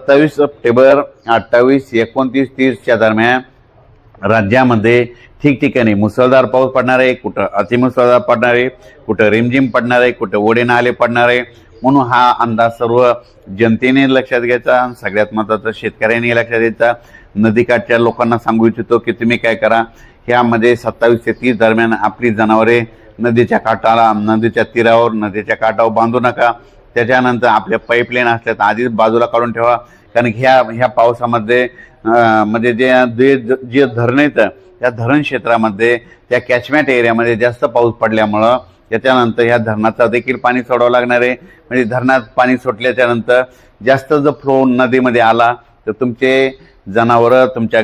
27 September 28, 29, 30च्या दरम्यान राज्यामध्ये ठिकठिकाणी मुसळधार पाऊस पडणार आहे, कुठं अतिमुसळधार पडणार आहे, कुठं रिमझिम पडणार आहे, कुठं ओढे नाले पडणार आहे। म्हणून हा अंदाज सर्व जनतेने लक्षात घ्यायचा, सगळ्यात महत्त्वाचं शेतकऱ्यांनी लक्षात घ्यायचा। नदीकाठच्या लोकांना सांगू इच्छितो की तुम्ही काय करा, ह्यामध्ये 27 ते 30 दरम्यान आपली जनावरे नदीच्या काठाला, नदीच्या तीरावर, नदीच्या काठावर बांधू नका। त्याच्यानंतर आपल्या पाईपलाईन असल्यात आधीच बाजूला काढून ठेवा, कारण ह्या पावसामध्ये म्हणजे जे धरण आहेत त्या धरण क्षेत्रामध्ये, त्या कॅचमेंट एरियामध्ये जास्त पाऊस पडल्यामुळं त्याच्यानंतर ह्या धरणाचा देखील पाणी सोडावं लागणार आहे। म्हणजे धरणात पाणी सोडल्याच्या नंतर जास्त जर फ्लो नदीमध्ये आला तर तुमचे जनावरं तुमच्या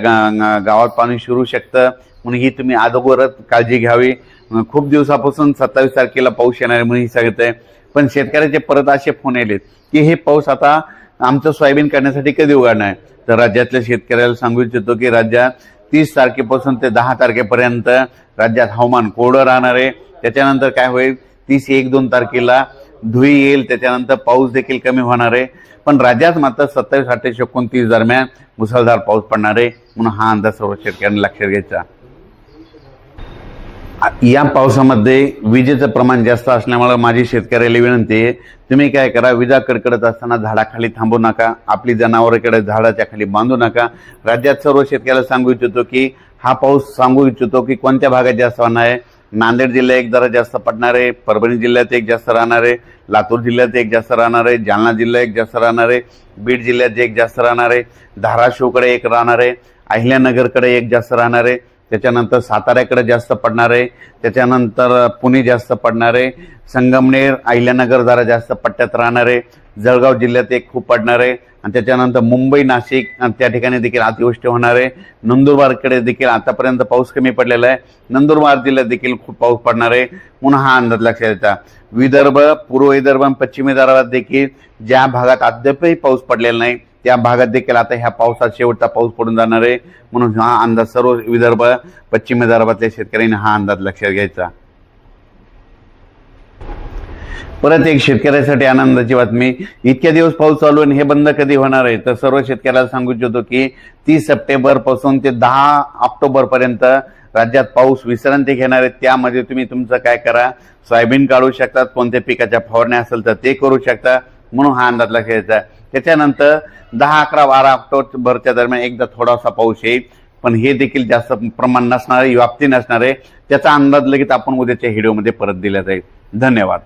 गावात पाणी शिरू शकतं, म्हणून ही तुम्ही अगोदरच काळजी घ्यावी। खूप दिवसापासून 27 तारखेला पाऊस येणार आहे म्हणून ही सांगते, पण शेतकऱ्याचे परत असे फोन आलेत की हे पाऊस आता आमचं सोयाबीन काढण्यासाठी कधी उघडणार आहे। तर राज्यातल्या शेतकऱ्याला सांगू इच्छितो की राज्यात 30 तारखेपासून ते 10 तारखेपर्यंत राज्यात हवामान कोरडं राहणार आहे। त्याच्यानंतर काय होईल, 30, 1, 2 तारखेला धुळी येईल, त्याच्यानंतर पाऊस देखील कमी होणार आहे। पण राज्यात मात्र 27, 28, 29 दरम्यान मुसळधार पाऊस पडणार आहे, म्हणून हा अंदाज सर्व शेतकऱ्यांनी लक्षात घ्यायचा। या पावसामध्ये विजेचं प्रमाण जास्त असल्यामुळे माझी शेतकऱ्याला विनंती आहे, तुम्ही काय करा, विजा कडकडत असताना झाडाखाली थांबू नका, आपली जनावरांकडे झाडाच्या खाली बांधू नका। राज्यात सर्व शेतकऱ्याला सांगू इच्छितो की हा पाऊस सांगू इच्छितो की कोणत्या भागात जास्त होणार आहे। नांदेड जिल्ह्यात एक जरा जास्त पडणार आहे, परभणी जिल्ह्यात एक जास्त राहणार आहे, लातूर जिल्ह्यात एक जास्त राहणार आहे, जालना जिल्ह्यात एक जास्त राहणार आहे, बीड जिल्ह्यात एक जास्त राहणार आहे, धाराशिवकडे एक राहणार आहे, अहिल्यानगरकडे एक जास्त राहणार आहे, त्याच्यानंतर साताऱ्याकडे जास्त पडणार आहे, त्याच्यानंतर पुणे जास्त पडणार आहे, संगमनेर, अहिल्यानगर जरा जास्त पट्ट्यात राहणार आहे, जळगाव जिल्ह्यात एक खूप पडणार आहे, आणि त्याच्यानंतर मुंबई, नाशिक त्या ठिकाणी देखील अतिवृष्टी होणार आहे। नंदुरबारकडे देखील आतापर्यंत पाऊस कमी पडलेला आहे, नंदुरबार जिल्ह्यात देखील खूप पाऊस पडणार आहे, म्हणून हा अंदाज लक्षात घ्यायचा। विदर्भ, पूर्व विदर्भ आणि पश्चिम विदर्भात देखील ज्या भागात अद्यापही पाऊस पडलेला नाही त्या भागात देखील आता ह्या पावसात शेवटचा पाऊस पडून जाणार आहे, म्हणून हा अंदाज सर्व विदर्भ, पश्चिम विदर्भातल्या शेतकऱ्यांनी हा अंदाज लक्षात घ्यायचा। परत एक शेतकऱ्यासाठी आनंदाची बातमी, इतक्या दिवस पाऊस चालू आहे, हे बंद कधी होणार आहे। तर सर्व शेतकऱ्याला सांगू इच्छितो की 30 सप्टेंबर पासून ते 10 ऑक्टोबर पर्यंत राज्यात पाऊस विश्रांती घेणार आहे। त्यामध्ये तुम्ही तुमचं काय करा, सोयाबीन काढू शकतात, कोणत्या पिकाच्या फवारण्या असेल तर ते करू शकता, म्हणून हा अंदाज लक्षात घ्यायचा। त्याच्यानंतर 10, 11, 12 ऑक्टोबरच्या दरम्यान एकदा थोडासा पाऊस येईल, पण हे देखील जास्त प्रमाण नसणार आहे, व्याप्ती नसणार आहे। त्याचा अंदाज लगेच आपण उद्याच्या व्हिडिओमध्ये परत दिला जाईल। धन्यवाद।